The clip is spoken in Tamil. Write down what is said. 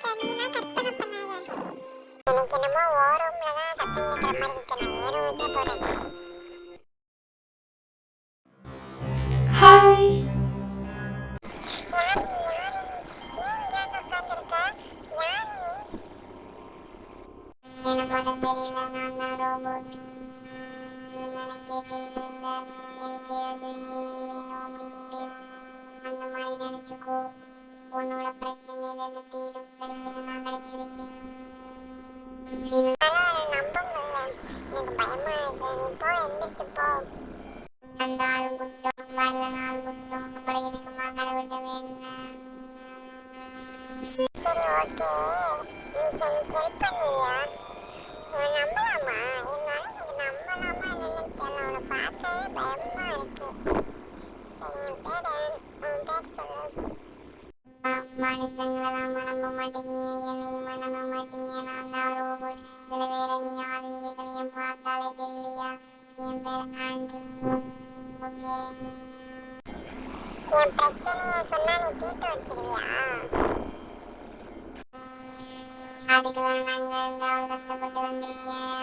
இருக்க, நீனா கற்பனை பண்ணாத. எனக்கு என்னமோ ஓ ரூம்ல தான் சத்தம் கேட்குற மாதிரி இருக்கு. நான் ஏ ரூமுக்கே போறேன். ஹாய். யாரு நீ? யாரு நீ? ஏன் இங்க வந்து உட்காந்துருக்க? யாரு நீ? எனக்கு அது தெரியல. நான் தான் ரோபோட். நீ தானே கேட்டுட்டு இருந்த எனக்கு ஏதாவது ஜீனி வேணும் அப்படின்ட்டு. அந்த மாதிரி நினைச்சுக்கோ. உன்னோட பிரச்சனையிலேருந்து தீர்வு கிடைக்குது. நான் கிடைச்சிருக்கேன். என்னால நம்ப முடியல. எனக்கு பயமா இருக்கு. நீ போ, எந்திரிச்சு போ. அந்த ஆளும் குத்தம், வரல நாள் குத்தம். அப்புறம் எதுக்குமா கடவுள்கிட்ட வேணுங்க? சரி, ஓகே. நீ எனக்கு ஹெல்ப் பண்ணுவியா? உன்னை நம்பலாமா? என்னால எனக்கு நம்பலாமா என்னன்னு தெரியல. உன்னை பார்க்கவே பயமா இருக்கு. சரி, உன் பேர் சொல்லு. மனுஷங்களை தான் நம்ப மாட்டேங்கிறீங்க, என்னையுமா நம்ப மாட்டீங்க. நான் தான் ரோபோட். இதுல வேற நீ யாருன்னு கேட்கணும். என் பார்த்தாலே தெரியலையா? என் பேர் ஆண்ட்ரி. ஓகே, என் பிரச்சனைய சொன்னா நீ தீர்த்து வச்சிருவியா? அதுக்குதான் நாங்க இருந்து அவ்வளவு கஷ்டப்பட்டு வந்திருக்கேன்.